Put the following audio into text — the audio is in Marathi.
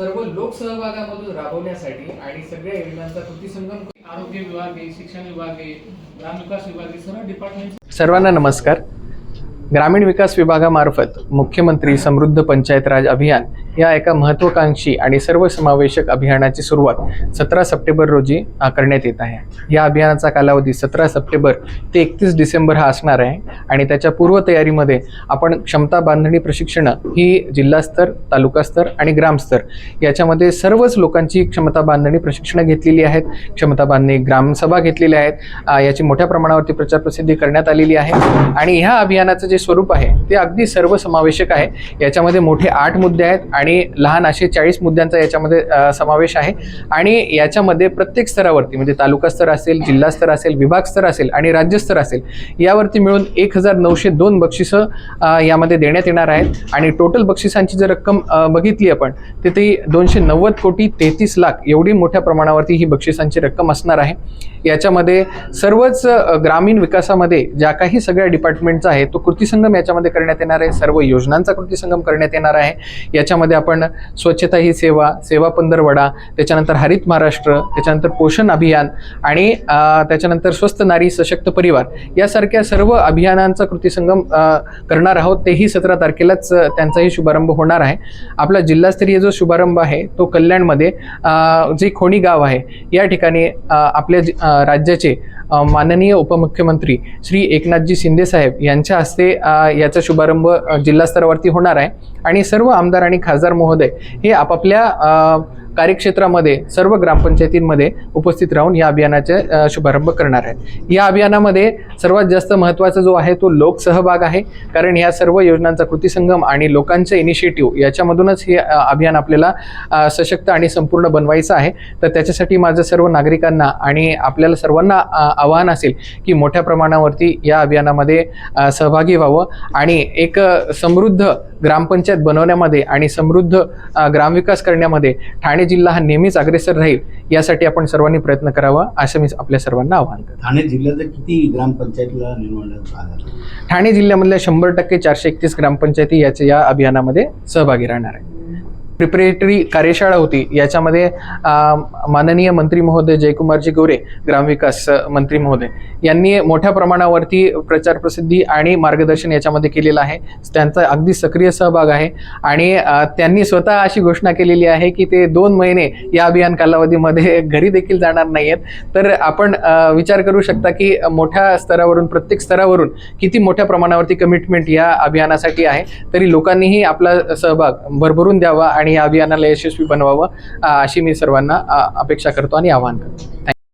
सर्व लोकसहभागामधून राबवण्यासाठी आणि सगळ्या योजनांचा कृतीसंगम आरोग्य विभाग आहे, शिक्षण विभाग आहे, ग्रामविकास विभाग आहे, सर्व डिपार्टमेंट। सर्वांना नमस्कार। ग्रामीण विकास विभागामार्फत मुख्यमंत्री समृद्ध पंचायत राज अभियान या एका महत्त्वाकांक्षी आणि सर्वसमावेशक अभियानाची सुरुवात 17 सप्टेंबर रोजी करण्यात येत आहे। या अभियानाचा कालावधी 17 सप्टेंबर ते 31 डिसेंबर हा असणार आहे आणि त्याच्या पूर्वतयारीमध्ये आपण क्षमता बांधणी प्रशिक्षण ही जिल्हास्तर, तालुकास्तर आणि ग्रामस्तर याच्यामध्ये सर्वच लोकांची क्षमता बांधणी प्रशिक्षण घेतलेली आहेत। क्षमता बांधणी ग्रामसभा घेतलेल्या आहेत। याची मोठ्या प्रमाणावरती प्रचार प्रसिद्धी करण्यात आलेली आहे आणि ह्या अभियानाचं जे स्वरूप आहे ते अगदी सर्वसमावेशक आहे। याच्यामध्ये मोठे 8 मुद्दे आहेत आणि लहान असे 40 मुद्द्यांचा याच्यामध्ये समावेश आहे आणि याच्यामध्ये प्रत्येक स्तरावरती म्हणजे तालुका स्तर असेल, जिल्हा स्तर असेल, विभाग स्तर असेल आणि राज्यस्तर असेल यावरती मिळून 1902 बक्षिसं यामध्ये देण्यात येणार आहेत आणि टोटल बक्षिसांची जर रक्कम बघितली आपण तर ती 290 कोटी 33 लाख एवढी मोठ्या प्रमाणावरती ही बक्षिसांची रक्कम असणार आहे। याच्यामध्ये सर्वच ग्रामीण विकासामध्ये ज्या काही सगळ्या डिपार्टमेंटचा आहे तो कृतीसंगम याच्यामध्ये करण्यात येणार आहे। सर्व योजनांचा कृतीसंगम करण्यात येणार आहे। याच्यामध्ये आपण स्वच्छता ही सेवा, सेवा पंधरवडा, त्याच्यानंतर हरित महाराष्ट्र, त्याच्यानंतर पोषण अभियान आणि त्याच्यानंतर स्वस्थ नारी सशक्त परिवार यासारख्या सर्व अभियानांचा कृतीसंगम करणार आहोत। तेही 17 तारखेलाच त्यांचाही शुभारंभ होणार आहे। आपला जिल्हास्तरीय जो शुभारंभ आहे तो कल्याणमध्ये जे खोणी गाव आहे या ठिकाणी आपल्या राज्याचे माननीय उपमुख्यमंत्री श्री एकनाथजी शिंदे साहेब यांच्या हस्ते याचा शुभारंभ जिल्हा स्तरावरती होणार आहे आणि सर्व आमदार आणि खासदार महोदय हे आपापल्या कार्यक्षेत्रामध्ये सर्व ग्रामपंचायतींमध्ये उपस्थित राहून या अभियानाचे शुभारंभ करणार आहेत। या अभियानामध्ये सर्वात जास्त महत्त्वाचा जो आहे तो लोकसहभाग आहे, कारण या सर्व योजनांचा कृतीसंगम आणि लोकांचे इनिशिएटिव्ह याच्यामधूनच हे अभियान आपल्याला सशक्त आणि संपूर्ण बनवायचं आहे। तर त्याच्यासाठी माझं सर्व नागरिकांना आणि आपल्याला सर्वांना आवाहन असेल की मोठ्या प्रमाणावरती या अभियानामध्ये सहभागी व्हावं आणि एक समृद्ध ग्रामपंचायत बनवण्यामध्ये आणि समृद्ध ग्रामविकास करण्यामध्ये ठाणे जिल्हा हा नेहमीच अग्रेसर राहील यासाठी आपण सर्वांनी प्रयत्न करावा असं मी आपल्या सर्वांना आवाहन करतो। ठाणे जिल्ह्यात किती ग्रामपंचायतीला निवडण्यात आलं? ठाणे जिल्ह्यामधल्या 100% 431 ग्रामपंचायती या अभियानामध्ये सहभागी राहणार आहे। प्रिपरेटरी कार्यशाळा होती, याच्यामध्ये माननीय मंत्री महोदय जयकुमारजी गोरे, ग्रामविकास मंत्री महोदय यांनी मोठ्या प्रमाणावरती प्रचार प्रसिद्धी आणि मार्गदर्शन याच्यामध्ये केलेलं आहे। त्यांचा अगदी सक्रिय सहभाग आहे आणि त्यांनी स्वतः अशी घोषणा केलेली आहे की ते 2 महिने या अभियान कालावधीमध्ये घरी देखील जाणार नाहीत। तर आपण विचार करू शकता की मोठ्या स्तरावरून, प्रत्येक स्तरावरून किती मोठ्या प्रमाणावरती कमिटमेंट या अभियानासाठी आहे। तरी लोकांनीही आपला सहभाग भरभरून द्यावा आणि या अभियानाला यशस्वी बनवावं अशी मी सर्वांना अपेक्षा करतो आणि आवाहन करतो।